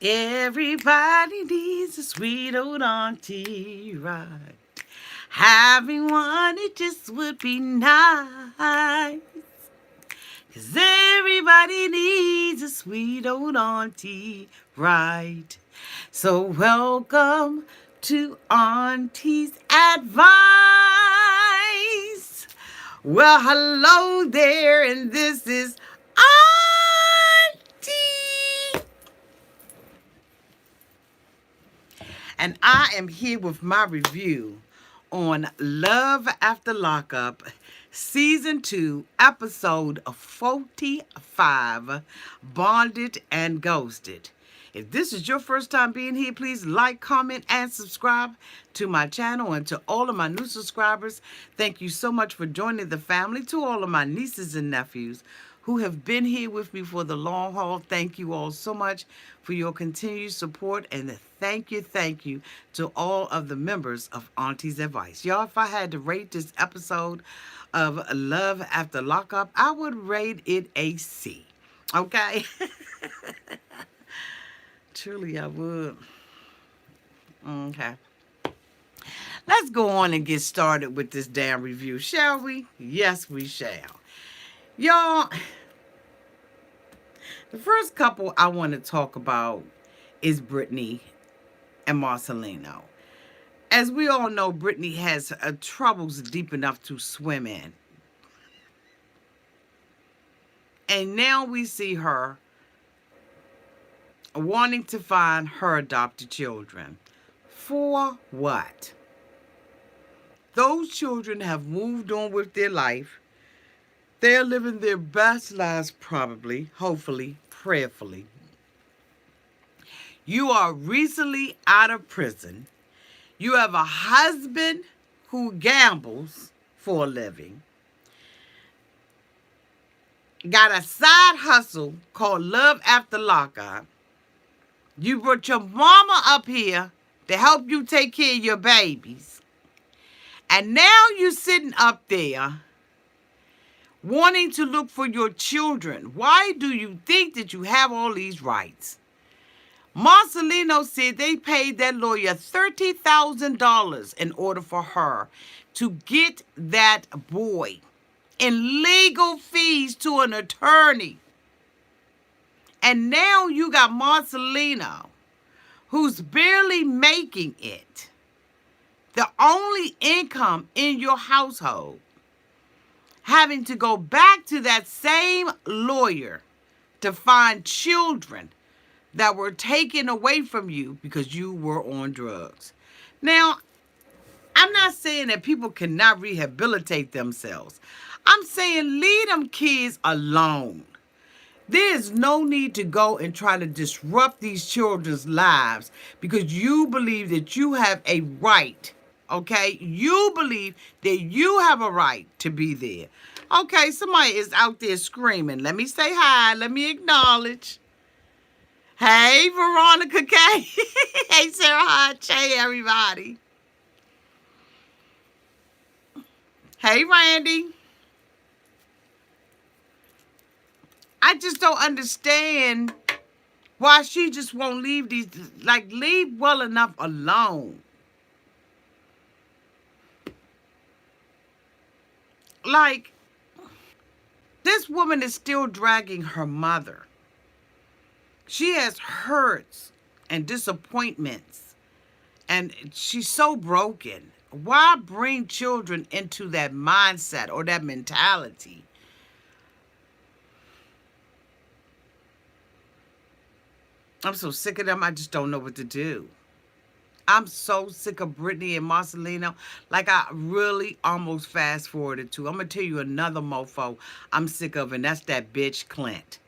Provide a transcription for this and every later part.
Everybody needs a sweet old auntie, right? Having one, it just would be nice. 'Cause everybody needs a sweet old auntie, right? So welcome to Auntie's Advice. Well, hello there, and this is Auntie. And I am here with my review on Love After Lockup, Season 2, Episode 45, Bonded and Ghosted. If this is your first time being here, please like, comment, and subscribe to my channel. And to all of my new subscribers, thank you so much for joining the family. To all of my nieces and nephews who have been here with me for the long haul, thank you all so much for your continued support. And thank you to all of the members of Auntie's Advice. Y'all, if I had to rate this episode of Love After Lockup, I would rate it a C. Okay? Truly, I would. Okay. Let's go on and get started with this damn review, shall we? Yes, we shall. Y'all, the first couple I want to talk about is Brittany and Marcelino. As we all know, Brittany has troubles deep enough to swim in. And now we see her wanting to find her adopted children. For what? Those children have moved on with their life. They're living their best lives, probably, hopefully, prayerfully. You are recently out of prison. You have a husband who gambles for a living. Got a side hustle called Love After Lockup. You brought your mama up here to help you take care of your babies. And now you're sitting up there wanting to look for your children. Why do you think that you have all these rights? Marcelino said they paid that lawyer $30,000 in order for her to get that boy in legal fees to an attorney. And now you got Marcelino, who's barely making it, the only income in your household, having to go back to that same lawyer to find children that were taken away from you because you were on drugs. Now, I'm not saying that people cannot rehabilitate themselves. I'm saying leave them kids alone. There is no need to go and try to disrupt these children's lives because you believe that you have a right, okay? You believe that you have a right to be there. Okay, somebody is out there screaming. Let me say hi. Let me acknowledge. Hey, Veronica K. Hey, Sarah Hodge. Hey, everybody. Hey, Randy. I just don't understand why she just won't leave these, leave well enough alone. This woman is still dragging her mother. She has hurts and disappointments, and she's so broken. Why bring children into that mindset or that mentality? I'm so sick of them, I just don't know what to do. I'm so sick of Brittany and Marcelino. I really almost fast forwarded to. I'm going to tell you another mofo I'm sick of, and that's that bitch Clint.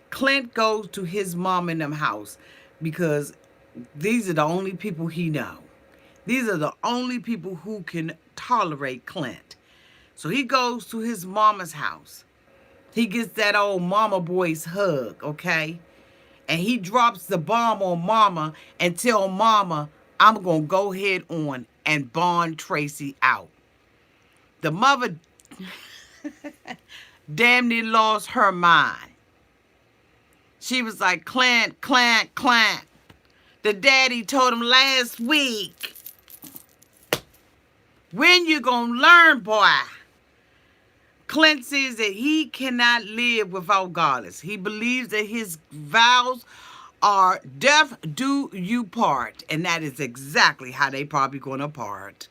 Clint goes to his mom in them house because these are the only people he know. These are the only people who can tolerate Clint. So he goes to his mama's house. He gets that old mama boy's hug, okay? And he drops the bomb on mama and tell mama, I'm going to go head on and bond Tracie out. The mother damn near lost her mind. She was like, Clint, Clint, Clint. The daddy told him last week, when you gonna learn, boy? Clint says that he cannot live without Goddess. He believes that his vows are death do you part. And that is exactly how they probably gonna part.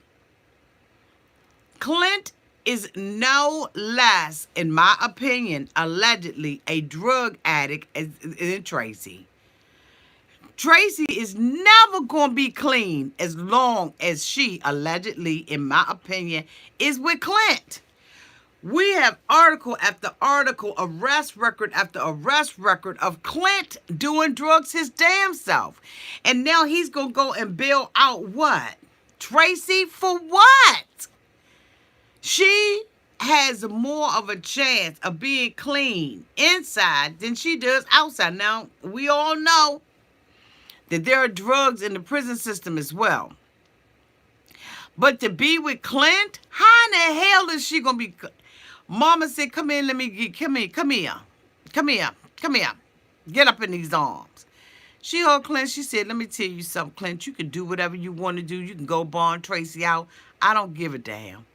Clint is no less, in my opinion, allegedly a drug addict as Tracie. Tracie is never going to be clean as long as she, allegedly, in my opinion, is with Clint. We have article after article, arrest record after arrest record of Clint doing drugs his damn self. And now he's going to go and bail out what? Tracie for what? She has more of a chance of being clean inside than she does outside. Now, we all know that there are drugs in the prison system as well. But to be with Clint, how in the hell is she going to be? Mama said, come here, come here. Get up in these arms. She heard Clint, she said, let me tell you something, Clint. You can do whatever you want to do. You can go bond Tracie out. I don't give a damn.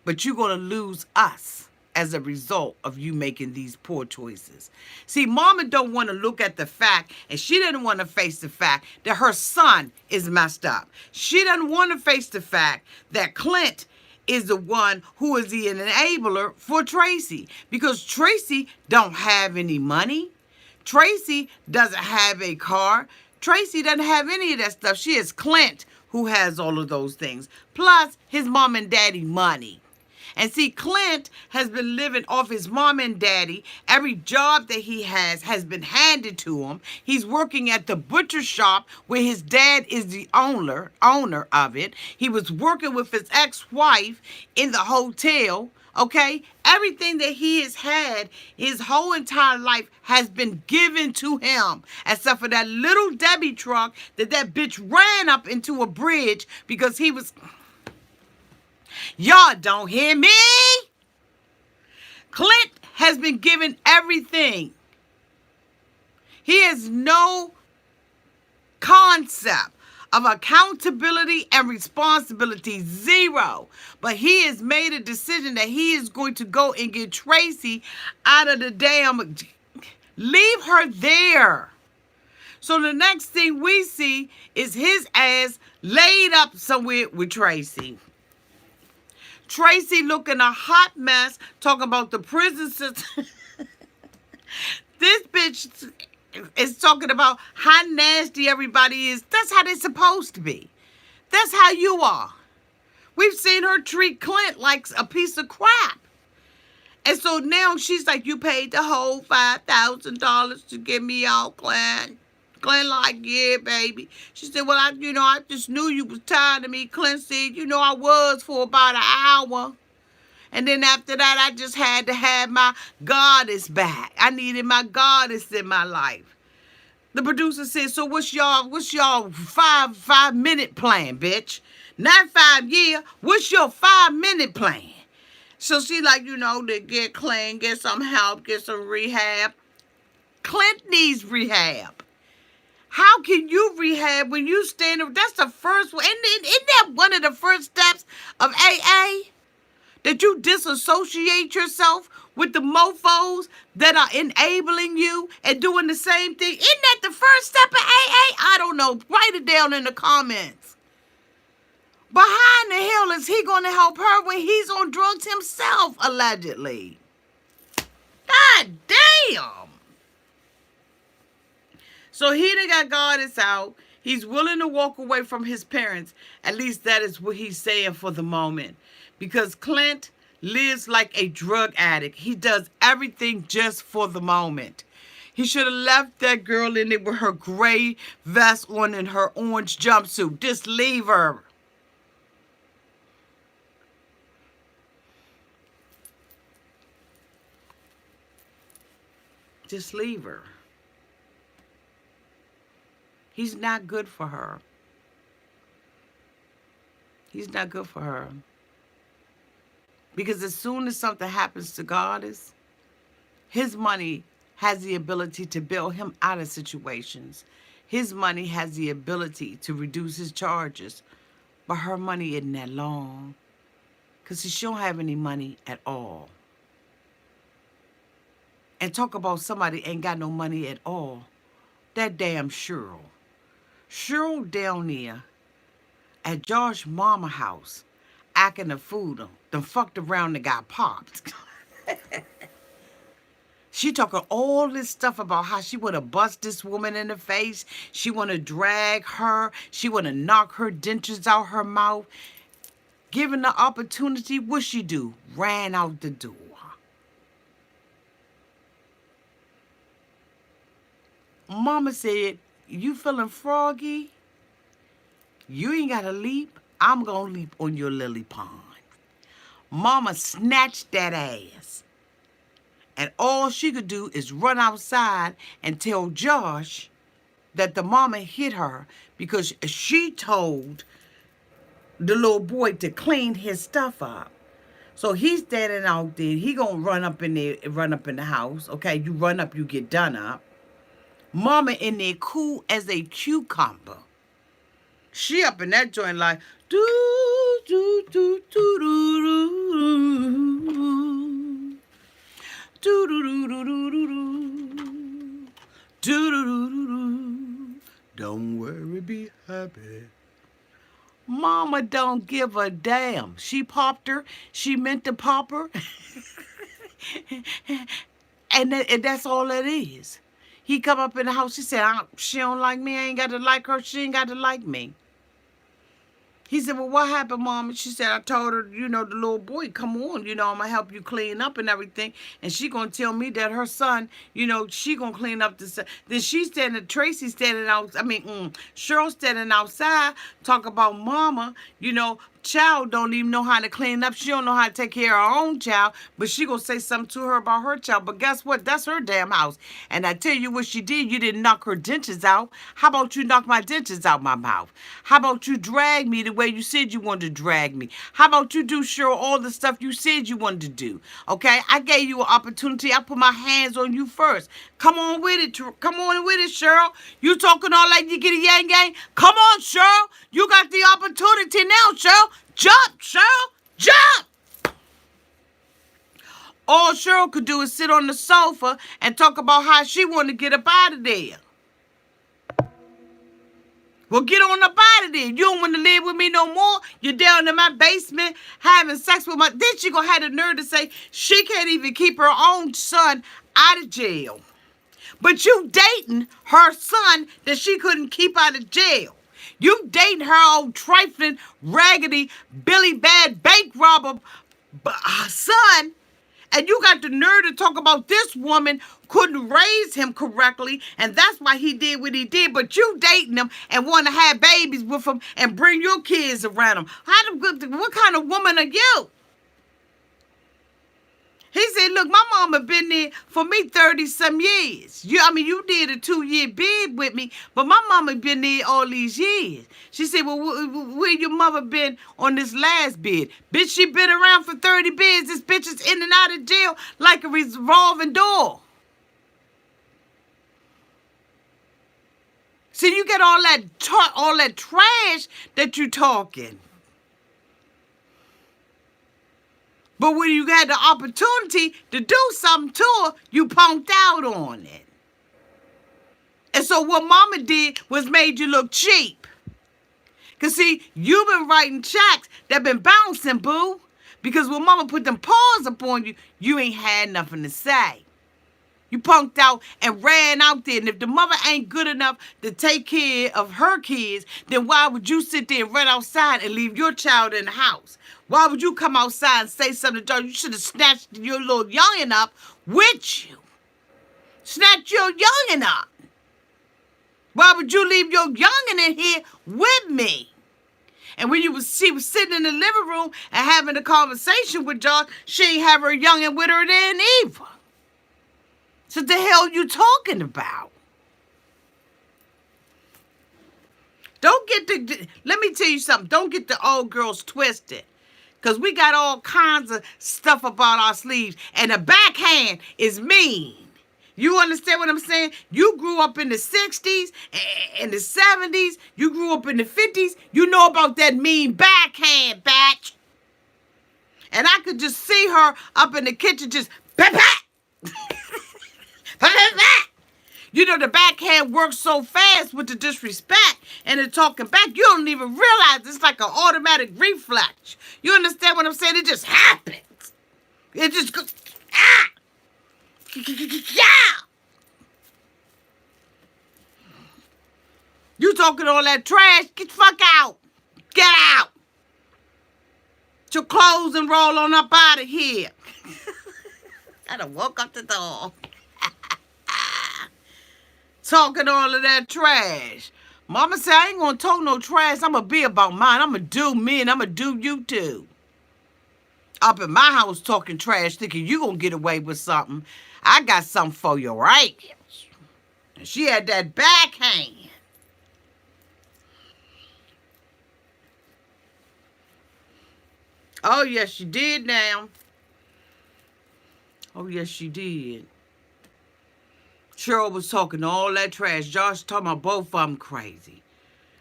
But you're going to lose us as a result of you making these poor choices. See, Mama don't want to look at the fact, and she doesn't want to face the fact that her son is messed up. She doesn't want to face the fact that Clint is the one who is the enabler for Tracie, because Tracie don't have any money. Tracie doesn't have a car. Tracie doesn't have any of that stuff. She is Clint who has all of those things, plus his mom and daddy money. And see, Clint has been living off his mom and daddy. Every job that he has been handed to him. He's working at the butcher shop where his dad is the owner of it. He was working with his ex-wife in the hotel, okay? Everything that he has had his whole entire life has been given to him, except for that little Debbie truck that bitch ran up into a bridge because he was... Y'all don't hear me? Clint has been given everything. He has no concept of accountability and responsibility, zero. But he has made a decision that he is going to go and get Tracie out of the damn... Leave her there. So the next thing we see is his ass laid up somewhere with Tracie. Tracie looking a hot mess, talking about the prison system. This bitch is talking about how nasty everybody is. That's how they're supposed to be. That's how you are. We've seen her treat Clint like a piece of crap. And so now she's like, you paid the whole $5,000 to get me out, Clint. Clint like, yeah, baby. She said, well, I just knew you was tired of me. Clint said, I was for about an hour. And then after that, I just had to have my goddess back. I needed my goddess in my life. The producer said, so what's y'all 5-minute plan, bitch? Not 5 years. What's your 5-minute plan? So she like, to get clean, get some help, get some rehab. Clint needs rehab. How can you rehab when you stand up? That's the first one. Isn't that one of the first steps of AA? That you disassociate yourself with the mofos that are enabling you and doing the same thing. Isn't that the first step of AA? I don't know. Write it down in the comments. But how in the hell is he going to help her when he's on drugs himself, allegedly? God damn. So he done got Goddess out. He's willing to walk away from his parents. At least that is what he's saying for the moment. Because Clint lives like a drug addict. He does everything just for the moment. He should have left that girl in there with her gray vest on and her orange jumpsuit. Just leave her. Just leave her. He's not good for her. He's not good for her. Because as soon as something happens to Goddess, his money has the ability to bail him out of situations. His money has the ability to reduce his charges, but her money isn't that long because she don't have any money at all. And talk about somebody ain't got no money at all. That damn Cheryl. Cheryl down there at Josh mama house acting a fool. Them fucked around and got popped. She talking all this stuff about how she want to bust this woman in the face. She want to drag her. She want to knock her dentures out her mouth. Given the opportunity, what she do? Ran out the door. Mama said, you feeling froggy? You ain't got to leap. I'm going to leap on your lily pond. Mama snatched that ass. And all she could do is run outside and tell Josh that the mama hit her because she told the little boy to clean his stuff up. So he's standing out there. He gonna run up in there, run up in the house. Okay, you run up, you get done up. Mama in there cool as a cucumber. She up in that joint like do do do do do do do do do do do do do do. Don't worry, be happy. Mama don't give a damn. She popped her. She meant to pop her. and that's all it is. He come up in the house. She said, she don't like me. I ain't got to like her. She ain't got to like me. He said, well, what happened, Mom? And she said, I told her, the little boy, come on, I'm going to help you clean up and everything. And she going to tell me that her son, she going to clean up the... Then Tracy standing out, Cheryl standing outside, talk about Mama, child don't even know how to clean up. She don't know how to take care of her own child, but she gonna say something to her about her child. But guess what? That's her damn house. And I tell you what she did. You didn't knock her dentures out. How about you knock my dentures out my mouth? How about you drag me the way you said you wanted to drag me? How about you do, Cheryl, all the stuff you said you wanted to do? Okay? I gave you an opportunity. I put my hands on you first. Come on with it. Come on with it, Cheryl. You talking all like you get a yang gang? Come on, Cheryl. You got the opportunity now, Cheryl. Jump, Cheryl, jump! All Cheryl could do is sit on the sofa and talk about how she wanted to get up out of there. Well, get on up out of there. You don't want to live with me no more. You're down in my basement having sex with Then she gonna have the nerve to say she can't even keep her own son out of jail. But you dating her son that she couldn't keep out of jail. You dating her old trifling, raggedy, Billy Bad bank robber son, and you got the nerve to talk about this woman couldn't raise him correctly, and that's why he did what he did. But you dating him and want to have babies with him and bring your kids around him. What kind of woman are you? He said, look, my mama been there for me 30-some years. You did a 2-year bid with me, but my mama been there all these years. She said, well, where your mother been on this last bid? Bitch, she been around for 30 bids. This bitch is in and out of jail like a revolving door. See, you get all that trash that you talking. But when you had the opportunity to do something to her, you punked out on it. And so what Mama did was made you look cheap. Because, see, you've been writing checks that been bouncing, boo. Because when Mama put them paws up on you, you ain't had nothing to say. You punked out and ran out there. And if the mother ain't good enough to take care of her kids, then why would you sit there and run outside and leave your child in the house? Why would you come outside and say something to her? You should have snatched your little youngin' up with you. Snatch your youngin' up. Why would you leave your youngin' in here with me? And when she was sitting in the living room and having a conversation with Josh, she ain't have her youngin' with her then either. So the hell you talking about? Let me tell you something. Don't get the old girls twisted. Because we got all kinds of stuff up on our sleeves. And the backhand is mean. You understand what I'm saying? You grew up in the 60s and the 70s. You grew up in the 50s. You know about that mean backhand, batch. And I could just see her up in the kitchen just, pat, pat. Pat, pat, pat. You know, the backhand works so fast with the disrespect and the talking back, you don't even realize it's like an automatic reflex. You understand what I'm saying? It just happens. It just goes, ah! Yeah! You talking all that trash, get the fuck out. Get out. Get your clothes and roll on up out of here. I done woke up the door. Talking all of that trash. Mama said, I ain't gonna talk no trash. I'm gonna be about mine. I'm gonna do me and I'm gonna do you too. Up in my house talking trash, thinking you gonna get away with something. I got something for you, right? And she had that backhand. Oh, yes, she did now. Oh, yes, she did. Cheryl was talking all that trash. Josh talking about both of them crazy.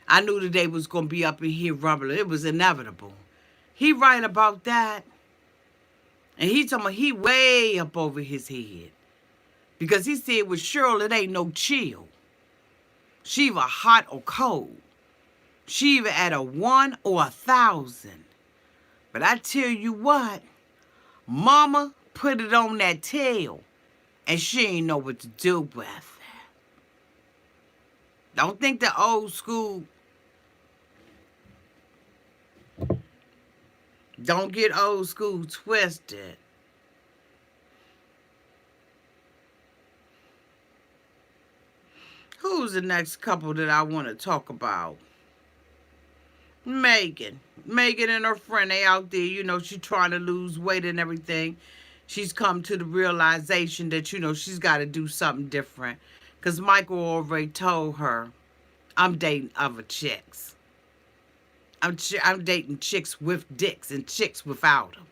I knew the day was going to be up in here rumbling. It was inevitable. He right about that. And he talking about he way up over his head. Because he said with Cheryl, it ain't no chill. She either hot or cold. She either at a 1 or 1,000. But I tell you what, Mama put it on that tail. And she ain't know what to do with it. Don't think the old school. Don't get old school twisted. Who's the next couple that I want to talk about? Megan. Megan and her friend, they out there, you know, she trying to lose weight and everything. She's come to the realization that, you know, she's got to do something different. Because Michael already told her, I'm dating other chicks. I'm dating chicks with dicks and chicks without them.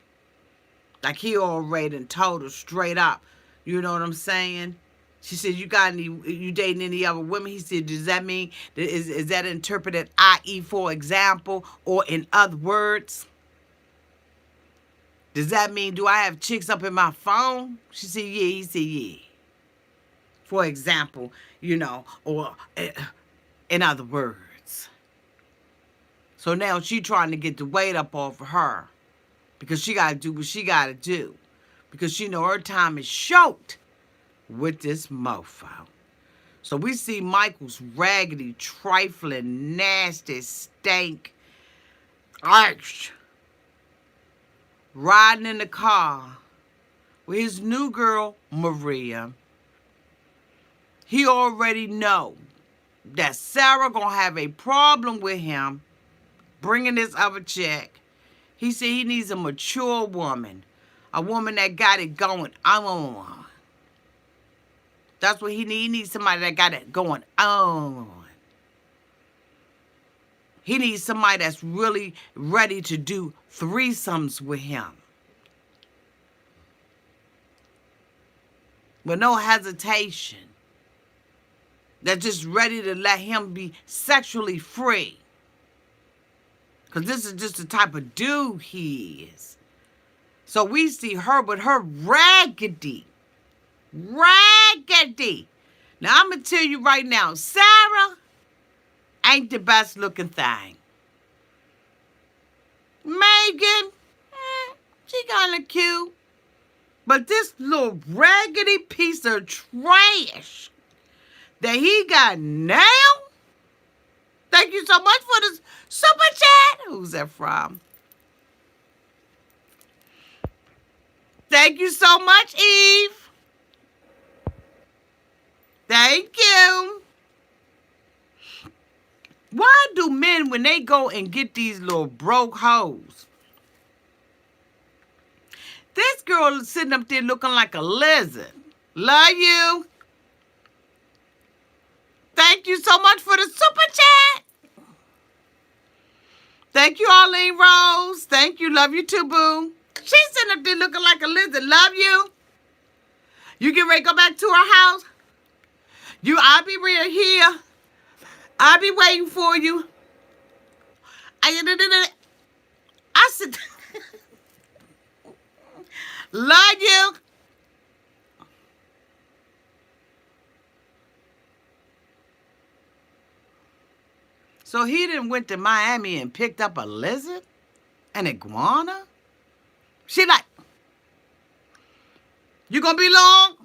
Like he already done told her straight up. You know what I'm saying? She said, you dating any other women? He said, does that mean, is that interpreted, i.e., for example, or in other words? Does that mean, do I have chicks up in my phone? She said, yeah. He said, yeah. For example, you know, or in other words. So now she trying to get the weight up off of her because she got to do what she got to do because she know her time is short with this mofo. So we see Michael's raggedy, trifling, nasty, stank, riding in the car with his new girl, Maria. He already know that Sarah gonna have a problem with him bringing this other chick. He said he needs a mature woman, a woman that got it going on. That's what he needs. He needs somebody that got it going on. He needs somebody that's really ready to do threesomes with him. With no hesitation. That's just ready to let him be sexually free. Because this is just the type of dude he is. So we see her with her raggedy. Raggedy. Now, I'm going to tell you right now, Sarah ain't the best looking thing. Megan, she kind of cute. But this little raggedy piece of trash that he got now, thank you so much for this super chat. Who's that from? Thank you so much, Eve. Thank you. Why do men, when they go and get these little broke hoes, this girl is sitting up there looking like a lizard. Love you. Thank you so much for the super chat. Thank you, Arlene Rose. Thank you. Love you too, boo. She's sitting up there looking like a lizard. Love you. You get ready to go back to her house? I'll be right here. I'll be waiting for you. I said, love you. So he done went to Miami and picked up a lizard? An iguana? She like, you gonna be long?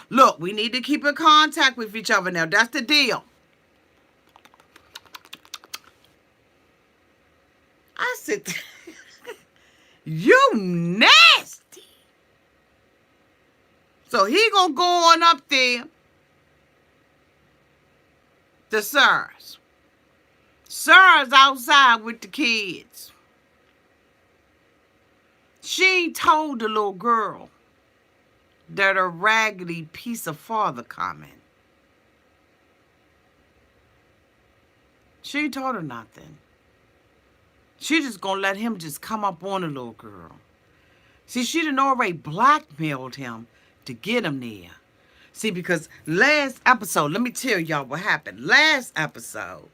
Look, we need to keep in contact with each other now. That's the deal. I said, you nasty. So he gonna go on up there to Sarah's. Sarah's outside with the kids. She told the little girl that her raggedy piece of father coming. She ain't told her nothing. She just gonna let him just come up on the little girl. See, she done already blackmailed him to get him there. See, because last episode, let me tell y'all what happened. Last episode,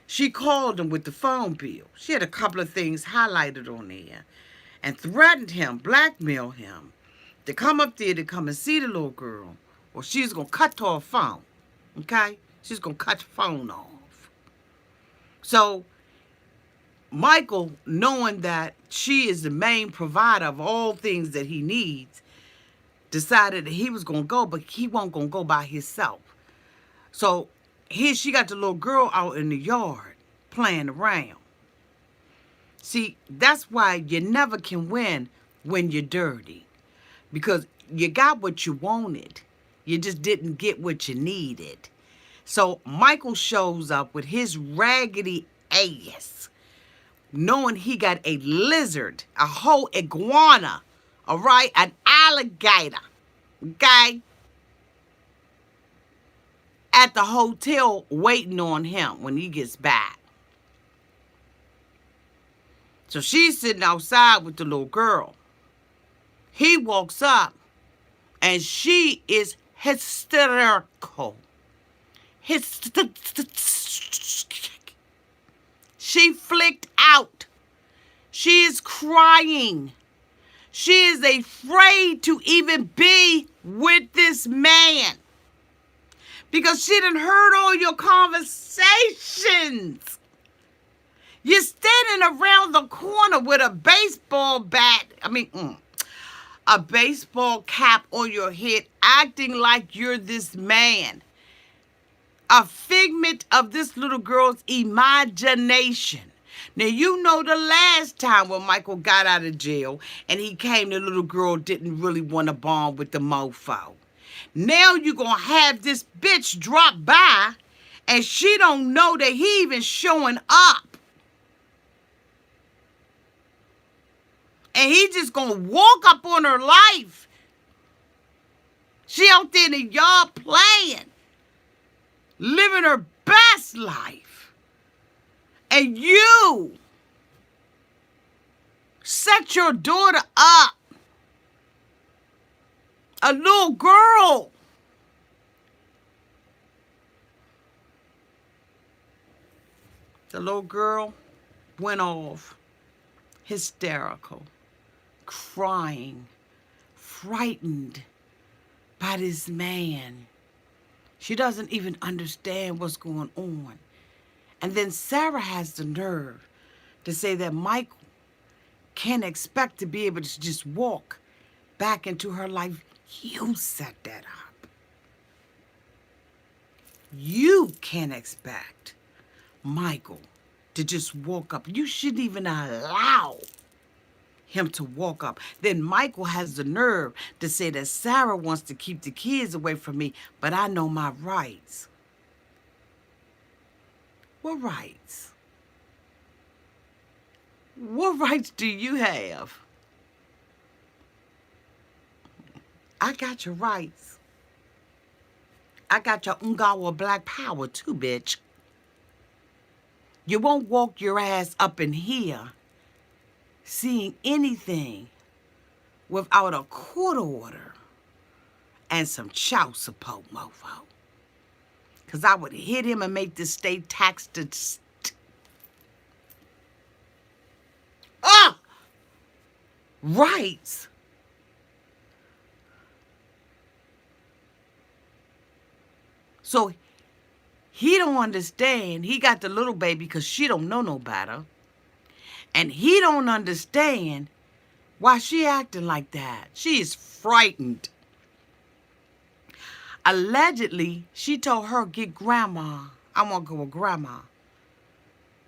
she called him with the phone bill. She had a couple of things highlighted on there and threatened him, blackmailed him to come up there to come and see the little girl, or she's going to cut her phone, okay? She's going to cut the phone off. So Michael, knowing that she is the main provider of all things that he needs, decided that he was going to go, but he wasn't going to go by himself. So here she got the little girl out in the yard playing around. See, that's why you never can win when you're dirty. Because you got what you wanted. You just didn't get what you needed. So Michael shows up with his raggedy ass, knowing he got a lizard, a whole iguana, all right, an alligator, okay, at the hotel waiting on him when he gets back. So she's sitting outside with the little girl. He walks up, and she is hysterical. She flicked out. She is crying. She is afraid to even be with this man. Because she done heard all your conversations. You're standing around the corner with a baseball bat. A baseball cap on your head, acting like you're this man. A figment of this little girl's imagination. Now, you know the last time when Michael got out of jail and he came, the little girl didn't really want to bond with the mofo. Now you're going to have this bitch drop by and she don't know that he even showing up. And he just going to walk up on her life. She out there in the yard playing. Living her best life. And you set your daughter up. A little girl. The little girl went off hysterical, crying, frightened by this man. She doesn't even understand what's going on. And then Sarah has the nerve to say that Michael can't expect to be able to just walk back into her life. You set that up. You can't expect Michael to just walk up. You shouldn't even allow him to walk up. Then Michael has the nerve to say that Sarah wants to keep the kids away from me, but I know my rights. What rights? What rights do you have? I got your rights. I got your Ungawa black power too, bitch. You won't walk your ass up in here seeing anything without a court order and some child support, mofo. Because I would hit him and make this state tax rights. So he don't understand. He got the little baby because she don't know no better. And he don't understand why she acting like that. She is frightened. Allegedly, she told her, get grandma. I want to go with grandma.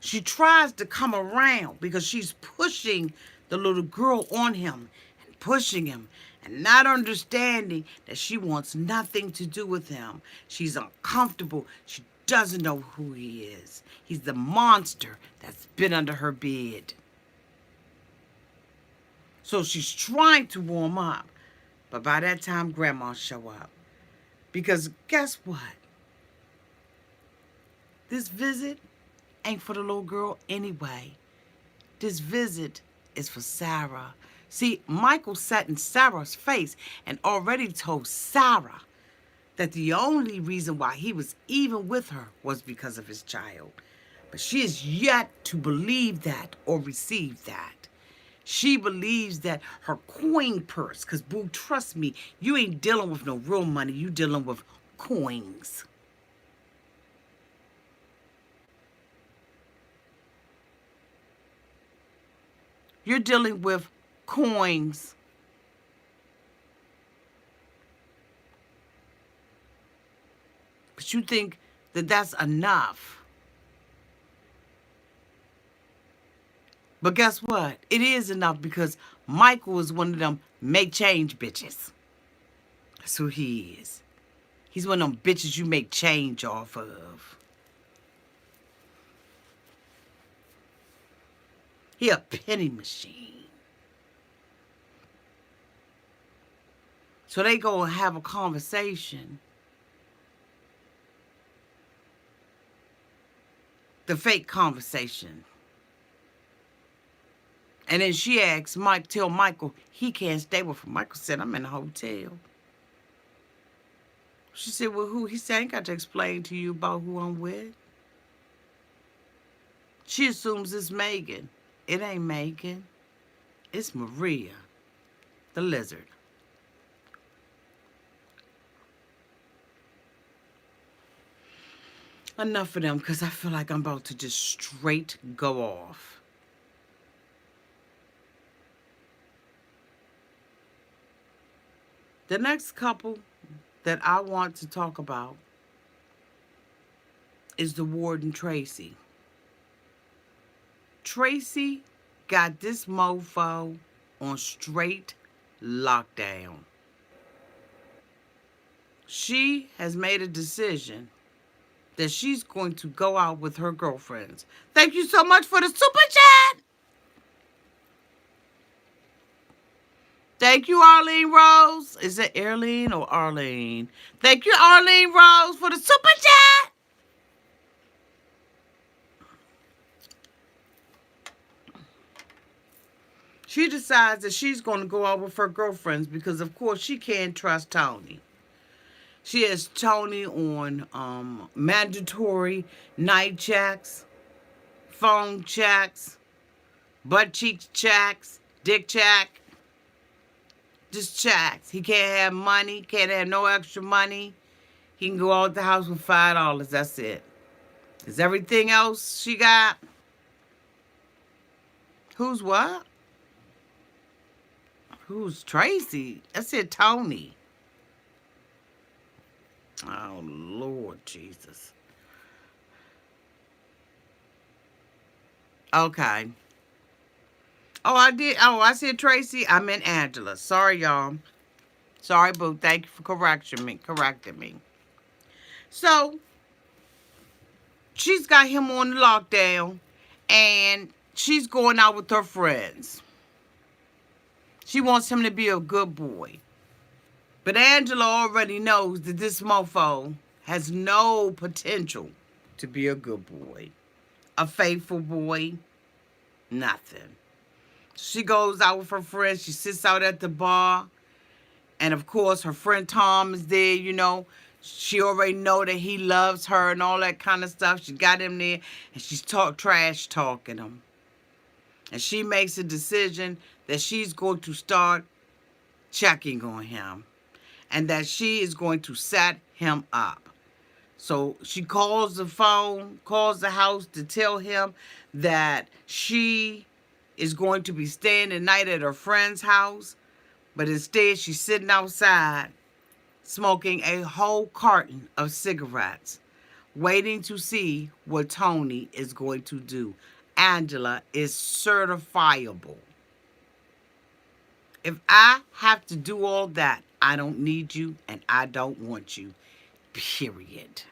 She tries to come around because she's pushing the little girl on him and pushing him and not understanding that she wants nothing to do with him. She's uncomfortable. She doesn't know who he is. He's the monster that's been under her bed. So she's trying to warm up. But by that time, grandma show up. Because guess what? This visit ain't for the little girl anyway. This visit is for Sarah. See, Michael sat in Sarah's face and already told Sarah that the only reason why he was even with her was because of his child. But she is yet to believe that or receive that. She believes that her coin purse, because boo, trust me, you ain't dealing with no real money, you dealing with coins. You're dealing with coins. But you think that that's enough. But guess what? It is enough because Michael is one of them make change bitches. That's who he is. He's one of them bitches you make change off of. He a penny machine. So they go and have a conversation. The fake conversation. And then she asks tell Michael he can't stay with her. Michael said, I'm in a hotel. She said, well, who? He said, I ain't got to explain to you about who I'm with. She assumes it's Megan. It ain't Megan. It's Maria, the lizard. Enough of them, because I feel like I'm about to just straight go off. The next couple that I want to talk about is the Ward and Tracie. Tracie got this mofo on straight lockdown. She has made a decision that she's going to go out with her girlfriends. Thank you so much for the super chat. Thank you, Arlene Rose. Is it Arlene or Arlene? Thank you, Arlene Rose, for the super chat. She decides that she's going to go out with her girlfriends because, of course, she can't trust Tony. She has Tony on mandatory night checks, phone checks, butt cheeks checks, dick check. Just checks. He can't have money, can't have no extra money. He can go out the house with $5. That's it. Is everything else she got? Who's what? Who's Tracie? I said Tony. Oh, Lord Jesus. Okay. Oh, I did. Oh, I said Tracie. I meant Angela. Sorry, y'all. Sorry, boo. Thank you for correcting me. So, she's got him on the lockdown, and she's going out with her friends. She wants him to be a good boy. But Angela already knows that this mofo has no potential to be a good boy. A faithful boy. Nothing. She goes out with her friends. She sits out at the bar. And of course, her friend Tom is there, you know. She already know that he loves her and all that kind of stuff. She got him there, and she's trash talking him. And she makes a decision that she's going to start checking on him, and that she is going to set him up. So she calls the phone, calls the house to tell him that she is going to be staying the night at her friend's house, but instead she's sitting outside smoking a whole carton of cigarettes, waiting to see what Tony is going to do. Angela is certifiable. If I have to do all that, I don't need you and I don't want you. Period.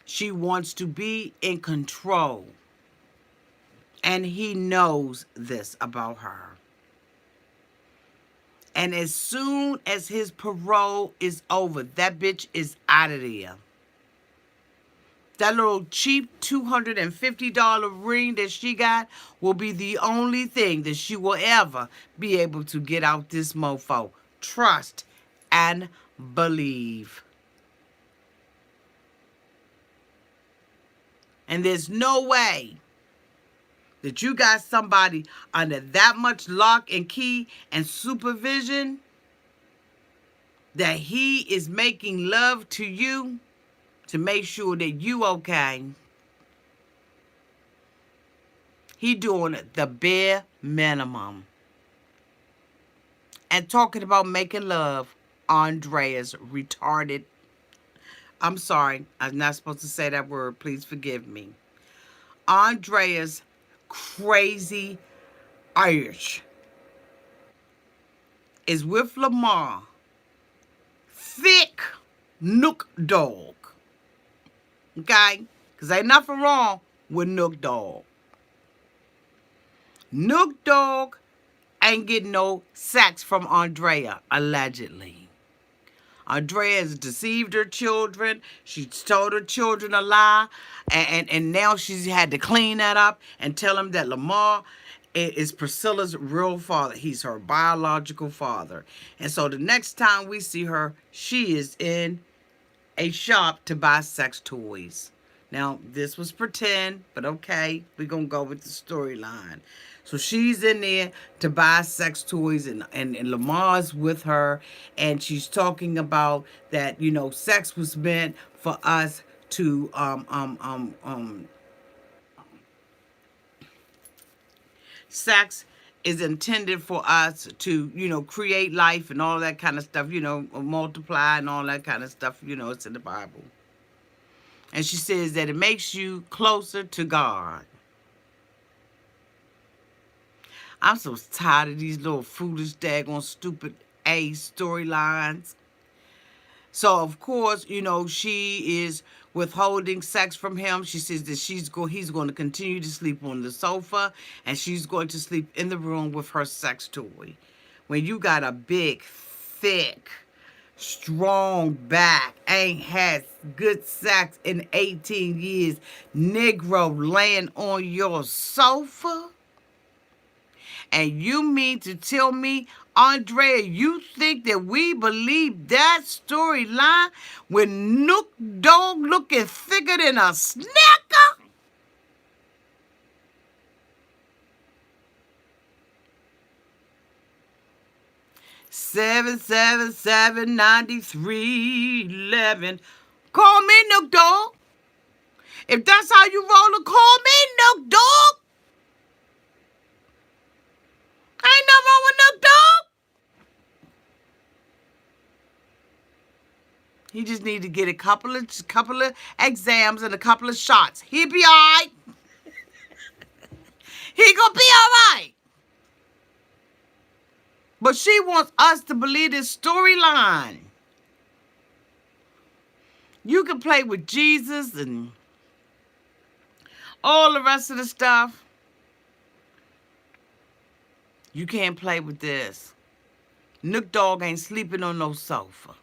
She wants to be in control. And he knows this about her. And as soon as his parole is over, that bitch is out of there. That little cheap $250 ring that she got will be the only thing that she will ever be able to get out this mofo. Trust and believe. And there's no way that you got somebody under that much lock and key and supervision that he is making love to you to make sure that you okay. He doing the bare minimum. And talking about making love, Andrea's retarded. I'm sorry, I'm not supposed to say that word. Please forgive me. Andrea's crazy Irish is with Lamar. Thick Nook Dog. Okay? Because ain't nothing wrong with Nook Dog. Nook Dog ain't getting no sex from Andrea, allegedly. Andrea has deceived her children. She told her children a lie. And now she's had to clean that up and tell them that Lamar is Priscilla's real father. He's her biological father. And so the next time we see her, she is in a shop to buy sex toys. Now, this was pretend, but okay, we're going to go with the storyline. So she's in there to buy sex toys, and Lamar's with her, and she's talking about that, you know, sex was meant for us to, sex is intended for us to, you know, create life and all that kind of stuff, you know, multiply and all that kind of stuff, you know, it's in the Bible. And she says that it makes you closer to God. I'm so tired of these little foolish, daggone, stupid A storylines. So, of course, you know, she is withholding sex from him. She says that he's going to continue to sleep on the sofa, and she's going to sleep in the room with her sex toy. When you got a big, thick, strong back, ain't had good sex in 18 years, Negro laying on your sofa, and you mean to tell me, Andrea, you think that we believe that storyline when Nook Dog looking thicker than a snicker? 777-9311. Call me Nook Dog. If that's how you roll, call me Nook Dog. Ain't nothing wrong with Nook Dog. He just need to get a couple of exams and a couple of shots. He'll be all right. He gonna be all right. But she wants us to believe this storyline. You can play with Jesus and all the rest of the stuff. You can't play with this. Nook Dog ain't sleeping on no sofa.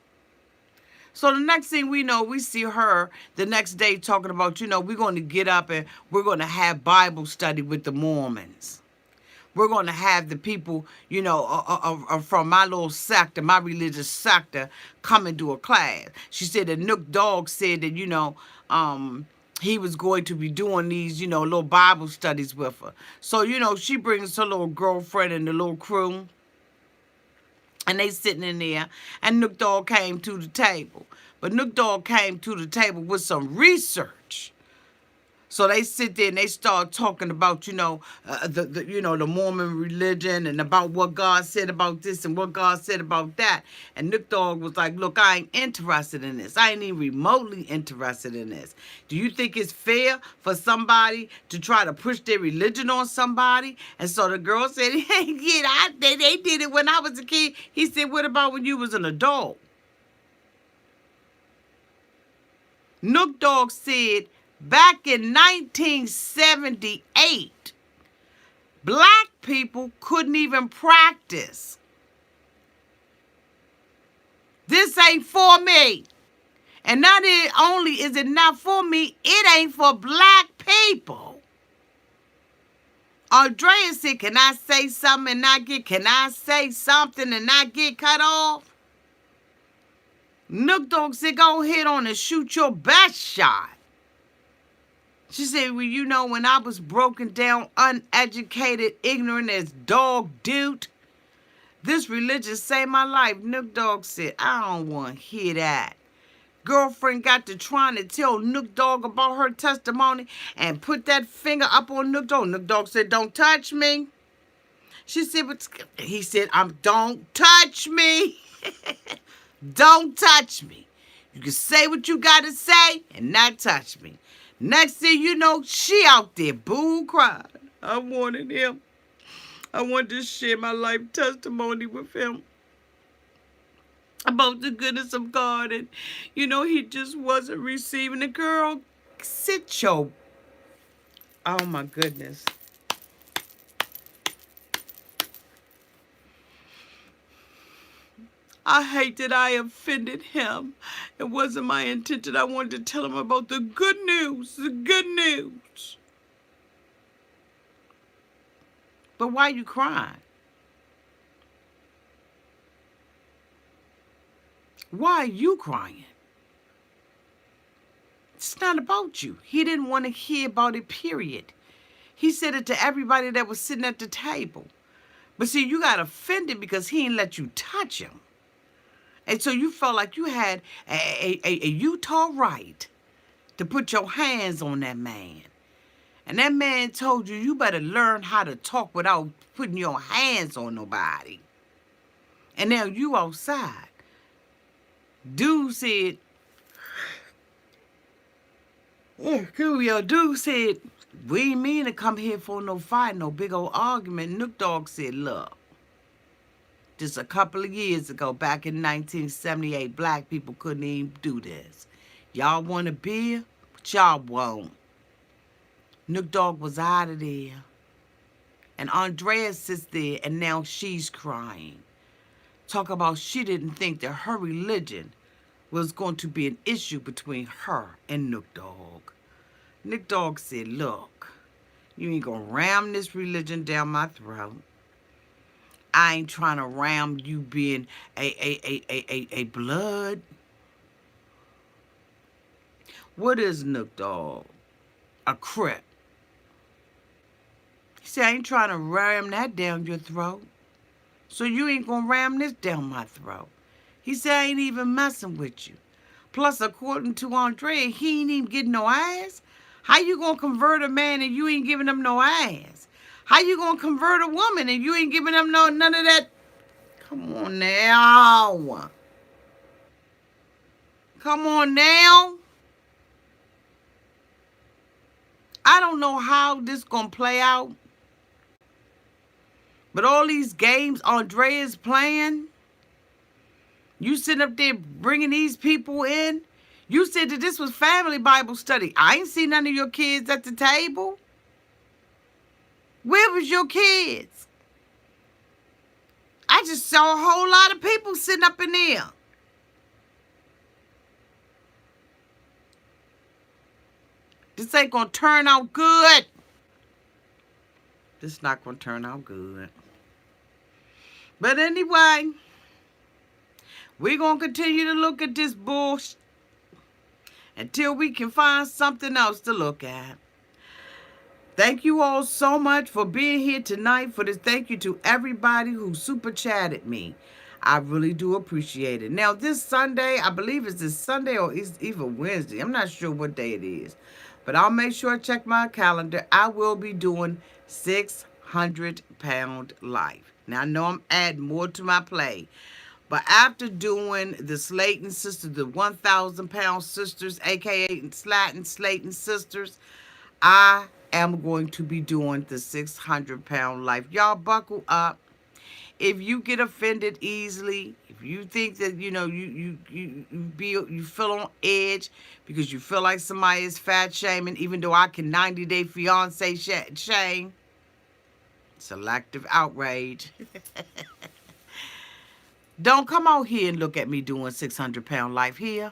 So the next thing we know, we see her the next day talking about, you know, we're going to get up and we're going to have Bible study with the Mormons. we're going to have the people, from my little sector, my religious sector, come and do a class. She said that Nook Dogg said that, he was going to be doing these, little Bible studies with her. So, she brings her little girlfriend and the little crew, and they sitting in there, and Nook Dogg came to the table. But Nook Dogg came to the table with some research. So they sit there and they start talking about, the Mormon religion and about what God said about this and what God said about that. And Nook Dogg was like, look, I ain't interested in this. I ain't even remotely interested in this. Do you think it's fair for somebody to try to push their religion on somebody? And so the girl said, yeah, they did it when I was a kid. He said, what about when you was an adult? Nook Dogg said, back in 1978, black people couldn't even practice. This ain't for me. And not only is it not for me, it ain't for black people. Andrea said, can I say something and not get cut off? Nook Dogg said, go ahead on and shoot your best shot. She said, well, when I was broken down, uneducated, ignorant as dog dude, this religion saved my life. Nook Dogg said, I don't want to hear that. Girlfriend got to trying to tell Nook Dogg about her testimony and put that finger up on Nook Dogg. Nook Dogg said, don't touch me. She said, he said, don't touch me. Don't touch me. You can say what you got to say and not touch me. Next thing you know, she out there boo crying. I wanted him. I wanted to share my life testimony with him about the goodness of God. And, he just wasn't receiving the girl. Sit your... Oh, my goodness. I hate that I offended him. It wasn't my intention. I wanted to tell him about the good news. The good news. But why are you crying? Why are you crying? It's not about you. He didn't want to hear about it, period. He said it to everybody that was sitting at the table. But see, you got offended because he didn't let you touch him. And so you felt like you had a Utah right to put your hands on that man. And that man told you, you better learn how to talk without putting your hands on nobody. And now you outside. Dude said, dude said, we ain't mean to come here for no fight, no big old argument. Nook Dogg said, look. Just a couple of years ago, back in 1978, black people couldn't even do this. Y'all want a beer, but y'all won't. Nook Dogg was out of there. And Andrea sits there, and now she's crying. Talk about she didn't think that her religion was going to be an issue between her and Nook Dogg. Nook Dogg said, look, you ain't going to ram this religion down my throat. I ain't trying to ram you being a blood. What is Nook Dogg? A Crip. He said, I ain't trying to ram that down your throat. So you ain't gonna ram this down my throat. He said, I ain't even messing with you. Plus, according to Andrea, he ain't even getting no ass. How you gonna convert a man and you ain't giving him no ass? How you gonna convert a woman and you ain't giving them none of that? Come on now. Come on now. I don't know how this gonna play out. But all these games Andrea's playing, you sitting up there bringing these people in. You said that this was family Bible study. I ain't seen none of your kids at the table. Where was your kids? I just saw a whole lot of people sitting up in there. This ain't gonna turn out good. This not going to turn out good. But anyway, we're going to continue to look at this bullshit until we can find something else to look at. Thank you all so much for being here tonight for this. Thank you to everybody who super chatted me. I really do appreciate it. Now, this Sunday, I believe it's this Sunday or it's even Wednesday. I'm not sure what day it is. But I'll make sure I check my calendar. I will be doing 600-pound life. Now, I know I'm adding more to my play. But after doing the Slayton sisters, the 1,000-pound sisters, a.k.a. Slayton sisters, I am going to be doing the 600-pound life. Y'all buckle up. If you get offended easily, if you think that, you feel on edge because you feel like somebody is fat shaming, even though I can 90-day fiance shame, selective outrage. Don't come out here and look at me doing 600-pound life here.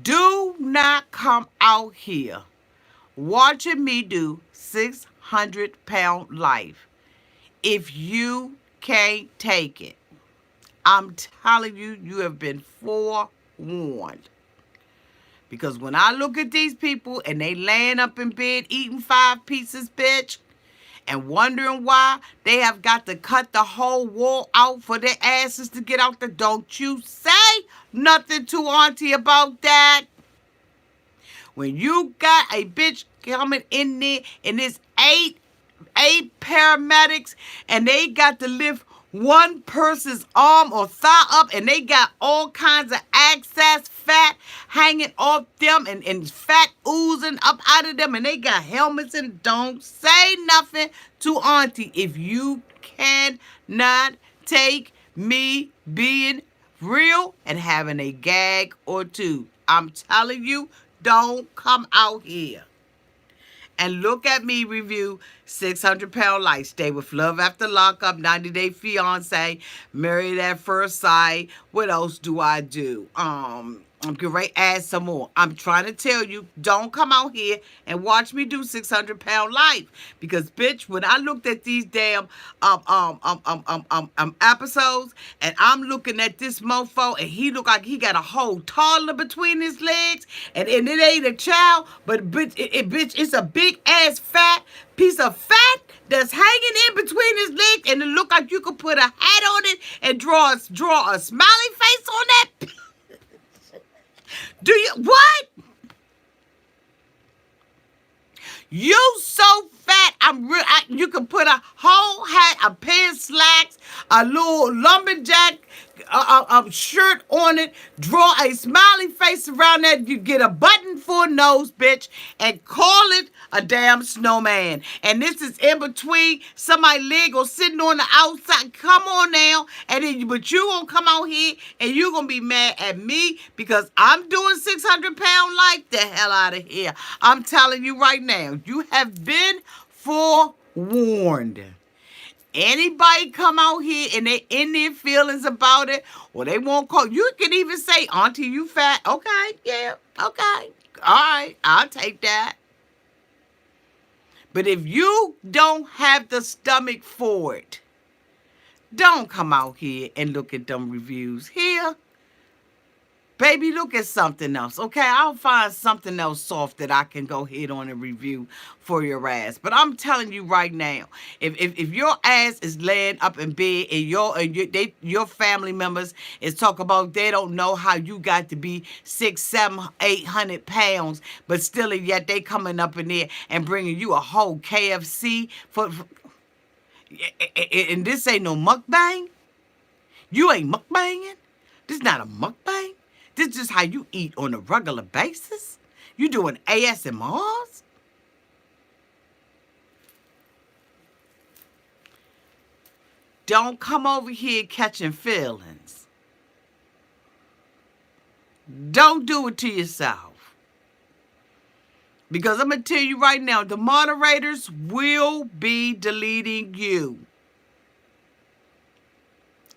Do not come out here watching me do 600-pound life if you can't take it. I'm telling you, you have been forewarned. Because when I look at these people and they laying up in bed eating 5 pieces, bitch, and wondering why they have got to cut the whole wall out for their asses to get out the... Don't you say nothing to Auntie about that. When you got a bitch coming in there and there's eight paramedics and they got to lift one person's arm or thigh up and they got all kinds of excess fat hanging off them and fat oozing up out of them and they got helmets and... Don't say nothing to Auntie if you cannot take me being real and having a gag or two. I'm telling you, don't come out here and look at me review 600-pound life. Stay with love after lockup, 90-day fiance, married at first sight. What else do I do? I'm getting ready to add some more. I'm trying to tell you, don't come out here and watch me do 600-pound life. Because, bitch, when I looked at these damn episodes, and I'm looking at this mofo, and he look like he got a whole toddler between his legs, and it ain't a child, but bitch, it's a big ass fat piece of fat that's hanging in between his legs, and it look like you could put a hat on it and draw a smiley face on that. Do you what? You so fat. You can put a whole hat, a pair of slacks, a little lumberjack shirt on it, draw a smiley face around that, you get a button for a nose, bitch, and call it a damn snowman. And this is in between somebody's leg or sitting on the outside. Come on now. But you gonna come out here and you gonna be mad at me because I'm doing 600-pound life. The hell out of here. I'm telling you right now, you have been forewarned. Anybody come out here and they in their feelings about it, or they won't call. You can even say, Auntie, you fat. Okay, yeah, okay. All right, I'll take that. But if you don't have the stomach for it, don't come out here and look at them reviews here. Baby, look at something else, okay? I'll find something else soft that I can go hit on and review for your ass. But I'm telling you right now, if your ass is laying up in bed and your family members is talking about they don't know how you got to be 600, 700, 800 pounds, but still and yet they coming up in there and bringing you a whole KFC and this ain't no mukbang. You ain't mukbanging. This is not a mukbang. This is how you eat on a regular basis? You doing ASMRs? Don't come over here catching feelings. Don't do it to yourself. Because I'm going to tell you right now, the moderators will be deleting you.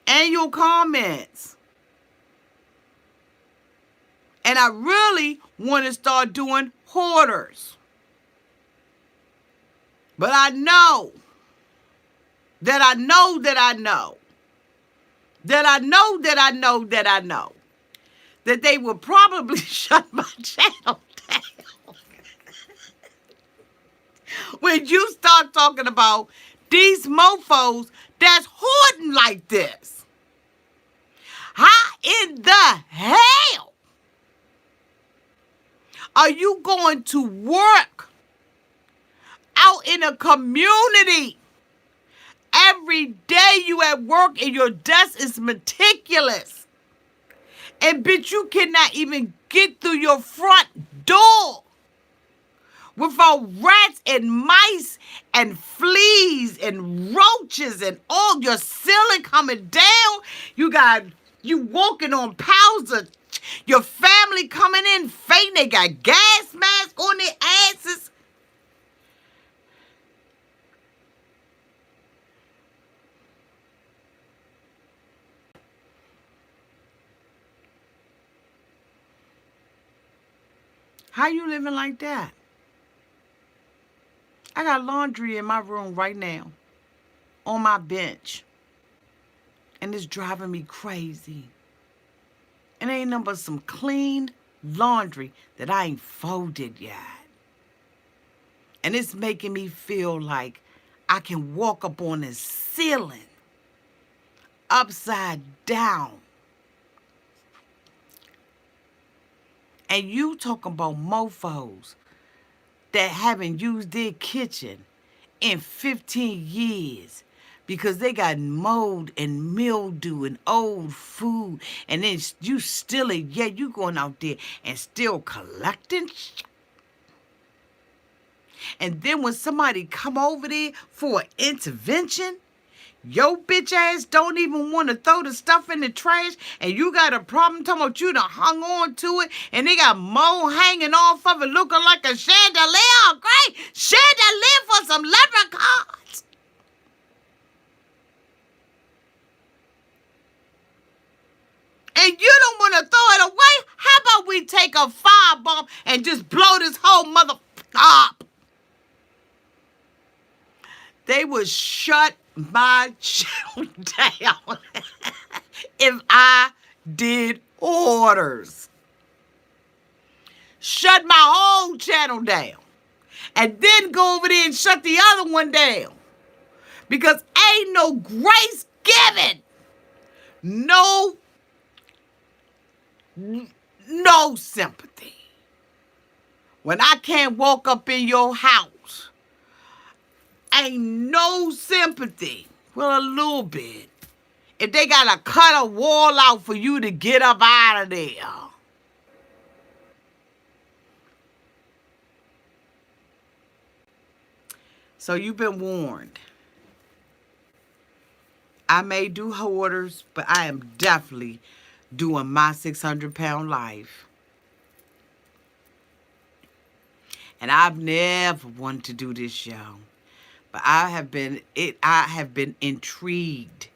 And your comments. And I really want to start doing hoarders. But I know that I know that I know that I know that I know that I know that they will probably shut my channel down when you start talking about these mofos that's hoarding like this. How in the hell are you going to work out in a community? Every day you at work and your desk is meticulous. And bitch, you cannot even get through your front door without rats and mice and fleas and roaches and all your ceiling coming down. You walking on piles of your family coming in fainting. They got gas masks on their asses. How you living like that? I got laundry in my room right now on my bench. And it's driving me crazy. And ain't nothing but some clean laundry that I ain't folded yet. And it's making me feel like I can walk up on the ceiling upside down. And you talking about mofos that haven't used their kitchen in 15 years because they got mold and mildew and old food, and then you still, you going out there and still collecting. And then when somebody come over there for an intervention, your bitch ass don't even want to throw the stuff in the trash, and you got a problem talking about you done hung on to it, and they got mold hanging off of it looking like a chandelier. Great chandelier for some leprechauns. And you don't want to throw it away? How about we take a firebomb and just blow this whole mother up? They would shut my channel down if I did orders. Shut my whole channel down. And then go over there and shut the other one down. Because ain't no grace given. No sympathy. When I can't walk up in your house, ain't no sympathy. Well, a little bit. If they gotta cut a wall out for you to get up out of there. So you've been warned. I may do hoarders, but I am definitely doing my 600-pound life. And I've never wanted to do this show. But I have been intrigued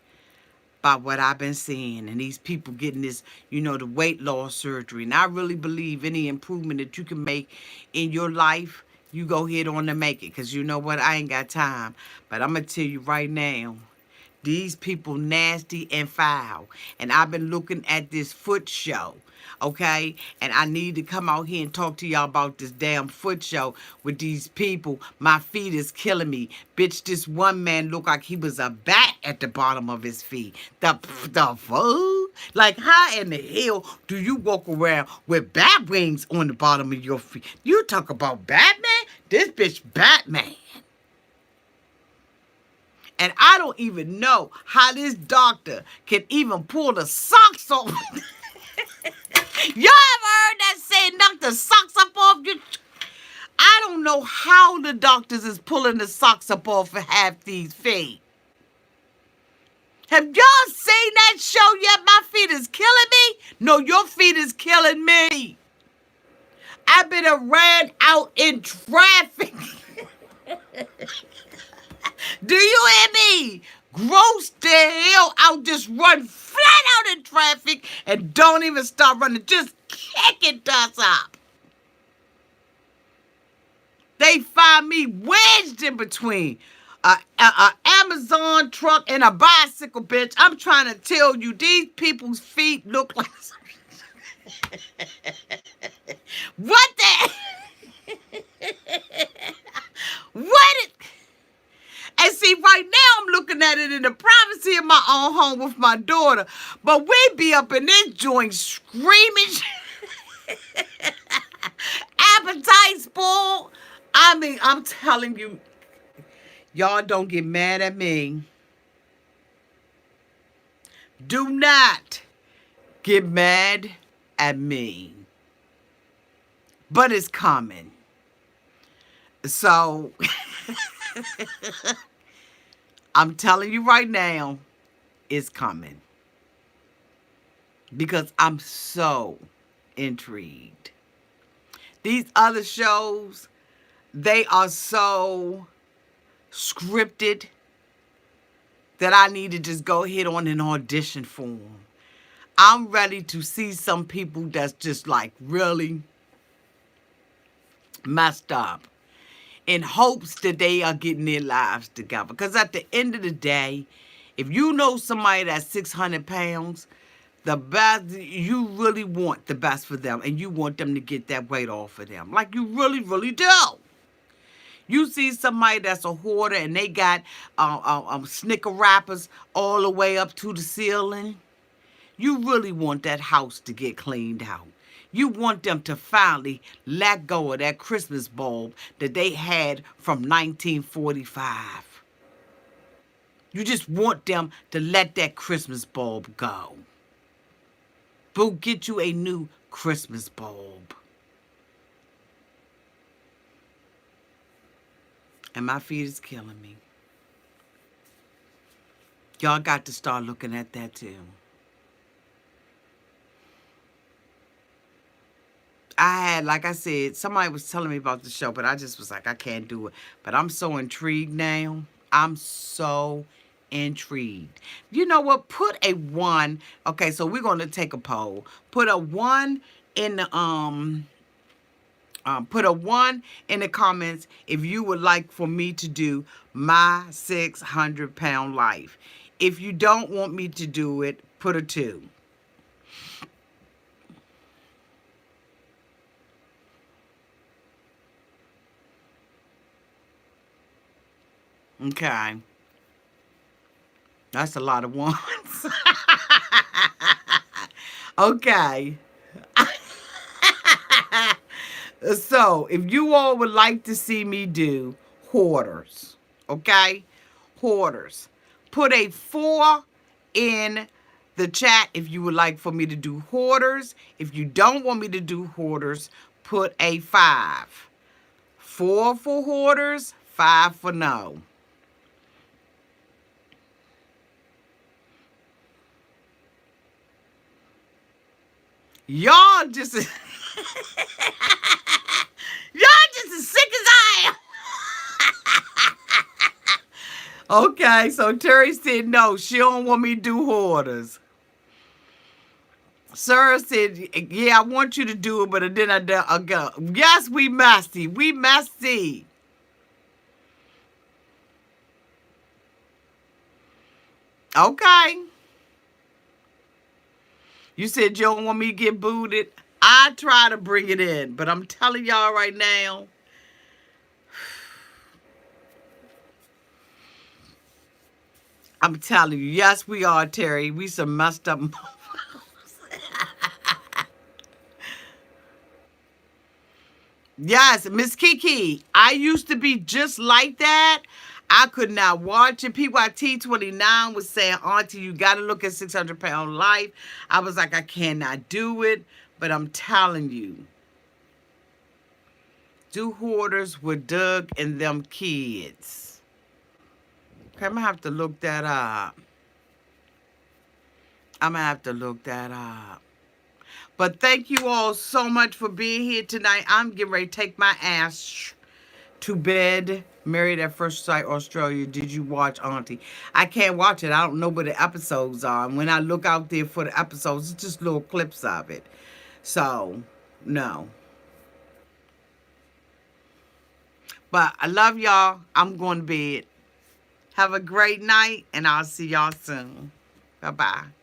by what I've been seeing. And these people getting this, the weight loss surgery. And I really believe any improvement that you can make in your life, you go ahead on and make it. Because you know what? I ain't got time. But I'm going to tell you right now, these people nasty and foul. And I've been looking at this foot show, okay? And I need to come out here and talk to y'all about this damn foot show with these people. My feet is killing me. Bitch, this one man looked like he was a bat at the bottom of his feet. The fuck? Like, how in the hell do you walk around with bat wings on the bottom of your feet? You talk about Batman? This bitch Batman. And I don't even know how this doctor can even pull the socks off. Y'all ever heard that saying, knock the socks up off your... I don't know how the doctors is pulling the socks up off of half these feet. Have y'all seen that show yet? My feet is killing me? No, your feet is killing me. I've been ran out in traffic. Do you hear me? Gross the hell out, just run flat out in traffic and don't even start running. Just kick it us up. They found got me wedged in between a Amazon truck and a bicycle, bitch. I'm trying to tell you, these people's feet look like... What the... What it... And see, right now I'm looking at it in the privacy of my own home with my daughter. But we be up in this joint screaming. Appetite spoiled. I mean, I'm telling you, y'all don't get mad at me. Do not get mad at me. But it's coming. So... I'm telling you right now, it's coming. Because I'm so intrigued. These other shows, they are so scripted that I need to just go ahead on and audition for them. I'm ready to see some people that's just like really messed up, in hopes that they are getting their lives together. Because at the end of the day, if you know somebody that's 600 pounds, the best, you really want the best for them. And you want them to get that weight off of them. Like you really, really do. You see somebody that's a hoarder and they got Snicker wrappers all the way up to the ceiling. You really want that house to get cleaned out. You want them to finally let go of that Christmas bulb that they had from 1945. You just want them to let that Christmas bulb go. Go get you a new Christmas bulb. And my feet is killing me. Y'all got to start looking at that too. I had, like I said, somebody was telling me about the show, but I just was like, I can't do it. But I'm so intrigued now. I'm so intrigued. You know what? Put a 1. Okay, so we're going to take a poll. Put a 1 in the put a 1 in the comments if you would like for me to do my 600-pound life. If you don't want me to do it, put a 2. Okay. That's a lot of ones. Okay. So, if you all would like to see me do hoarders, okay? Hoarders. Put a 4 in the chat if you would like for me to do hoarders. If you don't want me to do hoarders, put a 5. 4 for hoarders, 5 for no. Y'all just y'all just as sick as I am. Okay, so Terry said no, she don't want me to do hoarders. Sarah said, yeah, I want you to do it, but then I go, yes, we messy. We messy. Okay. You said you don't want me to get booted. I try to bring it in, but I'm telling y'all right now, I'm telling you, yes, we are, Terry. We some messed up mofos. Yes, Miss Kiki, I used to be just like that. I could not watch it. People at T29 was saying, Auntie, you got to look at 600-pound life. I was like, I cannot do it. But I'm telling you, do hoarders with Doug and them kids. Okay, I'm going to have to look that up. I'm going to have to look that up. But thank you all so much for being here tonight. I'm getting ready to take my ass to bed. Married at First Sight Australia. Did you watch, Auntie? I can't watch it. I don't know where the episodes are. And when I look out there for the episodes, it's just little clips of it. So, no. But I love y'all. I'm going to bed. Have a great night, and I'll see y'all soon. Bye-bye.